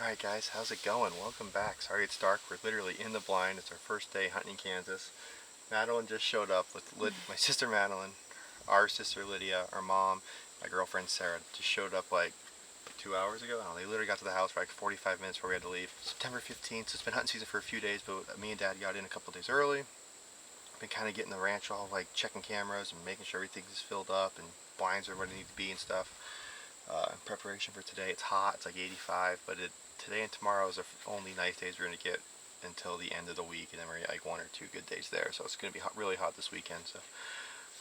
Alright guys, how's it going? Welcome back. Sorry it's dark. We're literally in the blind. It's our first day hunting in Kansas. Madeline just showed up with my sister Madeline, our sister Lydia, our mom, my girlfriend Sarah. Just showed up like 2 hours ago. I don't know, they literally got to the house for like 45 minutes before we had to leave. September 15th, so it's been hunting season for a few days, but me and Dad got in a couple days early. Been kind of getting the ranch all like checking cameras and making sure everything's filled up and blinds are where they need to be and stuff. In preparation for today. It's hot. It's like 85, but today and tomorrow is the only nice days we're going to get until the end of the week, and then we're going to get like 1 or 2 good days there. So it's going to be hot, really hot this weekend. So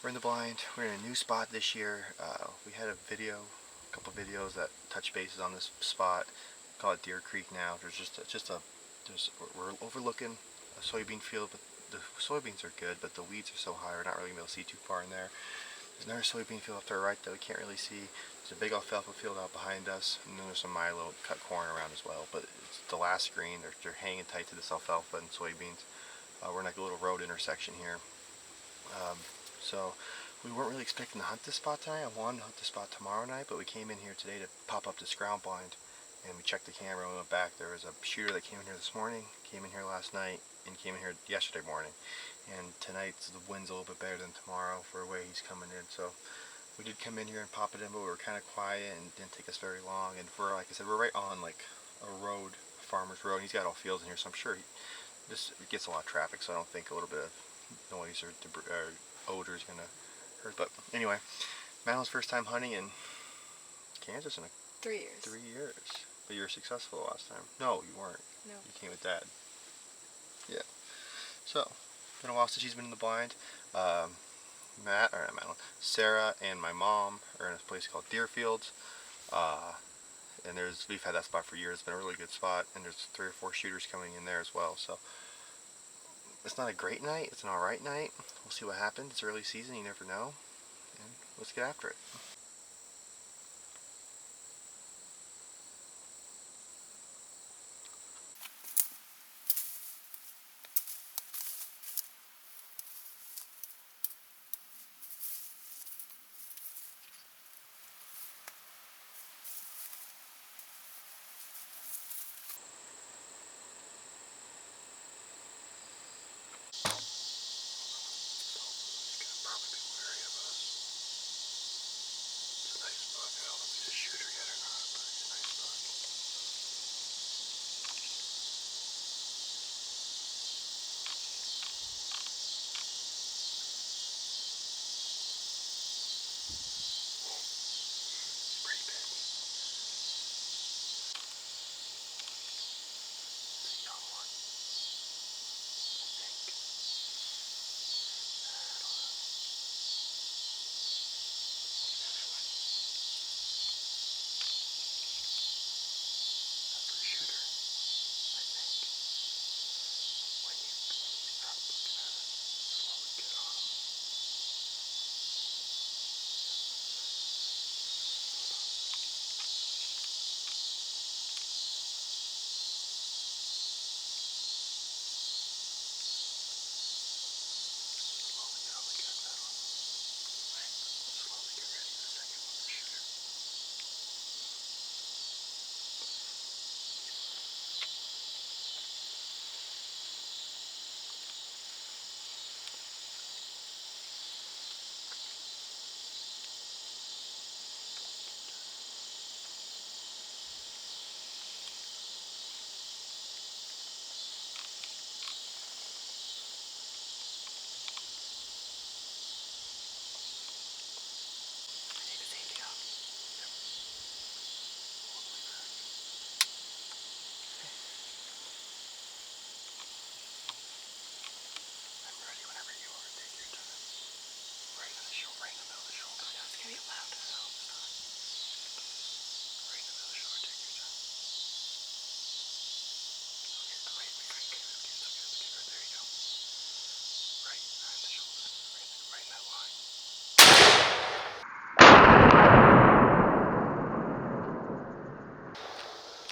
we're in the blind. We're in a new spot this year. We had a couple videos that touch bases on this spot. We call it Deer Creek now. We're overlooking a soybean field, but the soybeans are good, but the weeds are so high we're not really going to be able to see too far in there. There's another soybean field up to our right that we can't really see. There's a big alfalfa field out behind us, and then there's some milo cut corn around as well. But it's the last screen. They're hanging tight to this alfalfa and soybeans. We're in like a little road intersection here. So we weren't really expecting to hunt this spot tonight. I wanted to hunt this spot tomorrow night, but we came in here today to pop up this ground blind, and we checked the camera and went back. There was a shooter that came in here this morning, came in here last night, and came in here yesterday morning. And tonight the wind's a little bit better than tomorrow for where he's coming in. So we did come in here and pop it in, but we were kind of quiet and didn't take us very long. And like I said, we're right on like a road, a farmer's road. And he's got all fields in here, so I'm sure this gets a lot of traffic. So I don't think a little bit of noise or odor is gonna hurt. But anyway, Madeline's first time hunting in Kansas in 3 years. 3 years. But you were successful last time. No, you weren't. No. You came with Dad. Yeah. So, been a while since she's been in the blind. Sarah and my mom are in a place called Deerfields. And we've had that spot for years. It's been a really good spot, and there's 3 or 4 shooters coming in there as well. So it's not a great night. It's an alright night. We'll see what happens. It's early season. You never know. And let's get after it.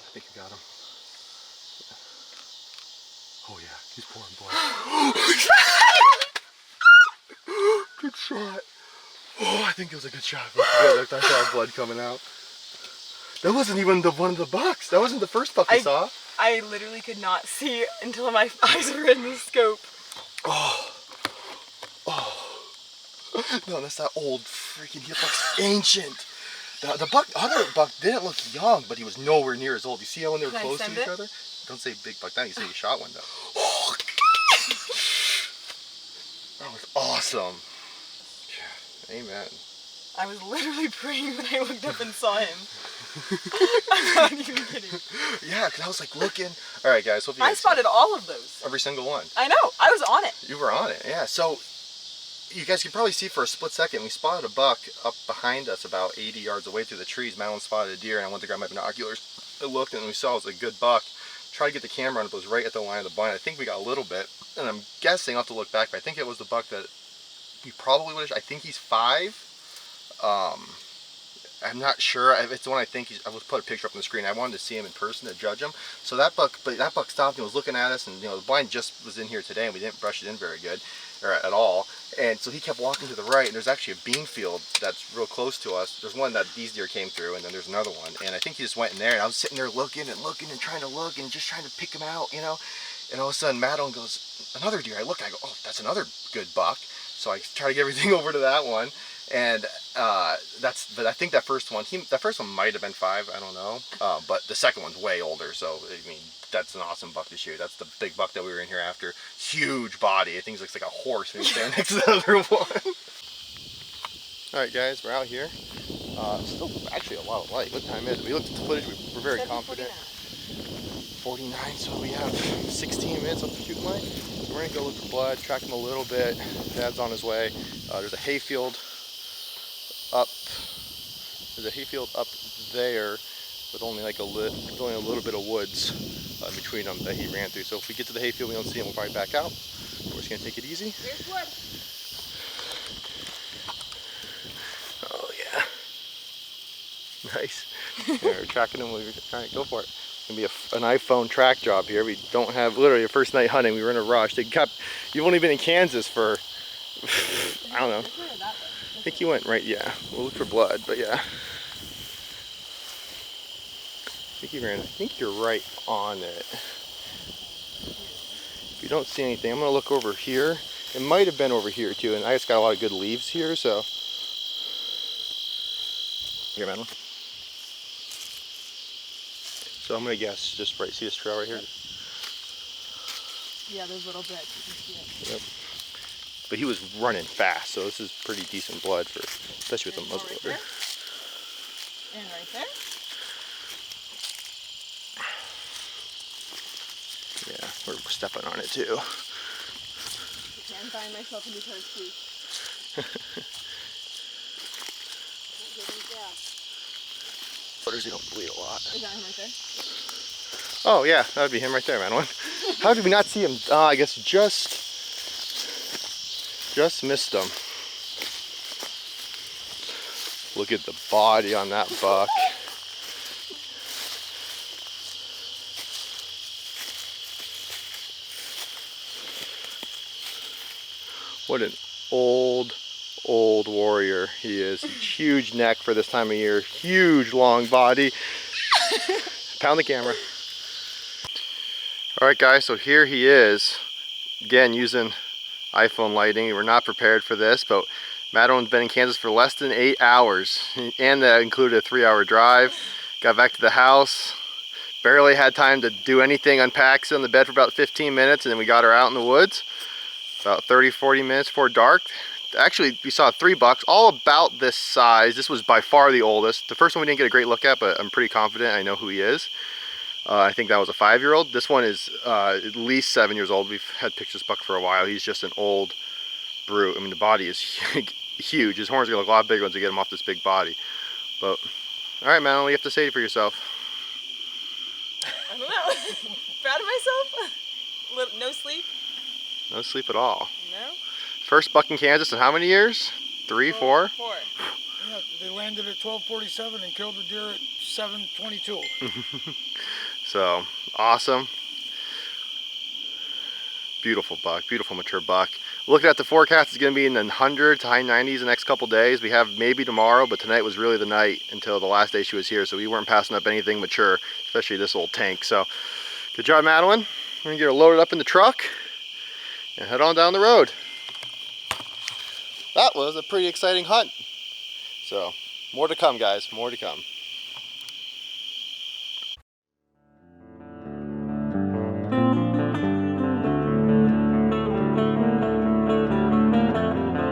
I think you got him. Oh yeah, he's pouring blood. Good shot. Oh, I think it was a good shot. I saw blood coming out. That wasn't even one of the bucks. That wasn't the first buck I saw. I literally could not see until my eyes were in the scope. Oh. No, that's that old freaking buck's ancient. The other buck didn't look young, but he was nowhere near as old. You see how when they were close to each other? Don't say big buck now, you say you shot one though. That was awesome. Amen. I was literally praying when I looked up and saw him. I'm not even kidding. Yeah, because I was like looking. All right, guys. Hope you guys spotted all of those. Every single one. I know. I was on it. You were on it, yeah. So you guys can probably see for a split second, we spotted a buck up behind us about 80 yards away through the trees. Madeline spotted a deer, and I went to grab my binoculars. I looked, and we saw it was a good buck. Tried to get the camera on it, but it was right at the line of the blind. I think we got a little bit, and I'm guessing, I'll have to look back, but I think it was the buck that we probably would have. I think he's 5. I'm not sure. It's the one I think he's. I will put a picture up on the screen. I wanted to see him in person to judge him. So that buck stopped and was looking at us, and you know the blind just was in here today, and we didn't brush it in very good, or at all. And so he kept walking to the right, and there's actually a bean field that's real close to us. There's one that these deer came through, and then there's another one. And I think he just went in there, and I was sitting there looking and trying to look and just trying to pick him out, you know. And all of a sudden, Madeline goes, another deer. I look, I go, oh, that's another good buck. So I try to get everything over to that one. And but I think that first one might have been 5, I don't know. But the second one's way older, so I mean that's an awesome buck to shoot. That's the big buck that we were in here after. Huge body. I think it looks like a horse when you stand next to the other one. All right, guys, we're out here. Still actually a lot of light. What time is it? We looked at the footage. We're very confident. 49. So we have 16 minutes up the shooting light. So we're gonna go look for blood, track him a little bit. Dad's on his way. There's a hayfield up there with only like a little bit of woods in between them that he ran through. So if we get to the hayfield we don't see him, we'll probably back out. We're just gonna take it easy. There's wood. Oh yeah. Nice. Yeah, we're tracking him. All right, go for it. It's gonna be an iPhone track job here. We don't have literally a first night hunting. We were in a rush. You've only been in Kansas for I don't know. I think you went right, yeah. We'll look for blood, but yeah. I think you're right on it. If you don't see anything, I'm gonna look over here. It might have been over here too, and I just got a lot of good leaves here, so. Here, Madeline. So I'm gonna guess just right, see this trail right here? Yep. Yeah, there's little bits, you can see it. Yep. But he was running fast, so this is pretty decent blood for, especially with the muzzleloader. And right there. Yeah, we're stepping on it too. I'm finding myself in the toes too. Butters, you don't bleed a lot. Is that him right there? Oh yeah, that would be him right there, man. How did we not see him? I guess just missed him. Look at the body on that buck. What an old warrior he is. Huge neck for this time of year. Huge long body. Pound the camera. Alright guys, so here he is. Again, using iPhone lighting. We're not prepared for this, but Madeline's been in Kansas for less than 8 hours, and that included a 3-hour drive. Got back to the house, barely had time to do anything, unpack, sit on the bed for about 15 minutes, and then we got her out in the woods about 30-40 minutes before dark. Actually, we saw 3 bucks, all about this size. This was by far the oldest. The first one we didn't get a great look at, but I'm pretty confident I know who he is. I think that was a 5-year-old. This one is at least 7 years old. We've had pictures of this buck for a while. He's just an old brute. I mean, the body is huge. His horns are gonna look a lot bigger once you get him off this big body. But, all right, man, what do you have to say for yourself? I don't know. Proud of myself? No sleep? No sleep at all. No. First buck in Kansas in how many years? 3, 4? 4. Yeah, they landed at 12:47 and killed the deer at 7:22. So, awesome. Beautiful buck, beautiful mature buck. Looking at the forecast, it's going to be in the 100 to high 90s the next couple days. We have maybe tomorrow, but tonight was really the night until the last day she was here, so we weren't passing up anything mature, especially this old tank. So, good job, Madeline. We're going to get her loaded up in the truck and head on down the road. That was a pretty exciting hunt. So, more to come, guys, more to come.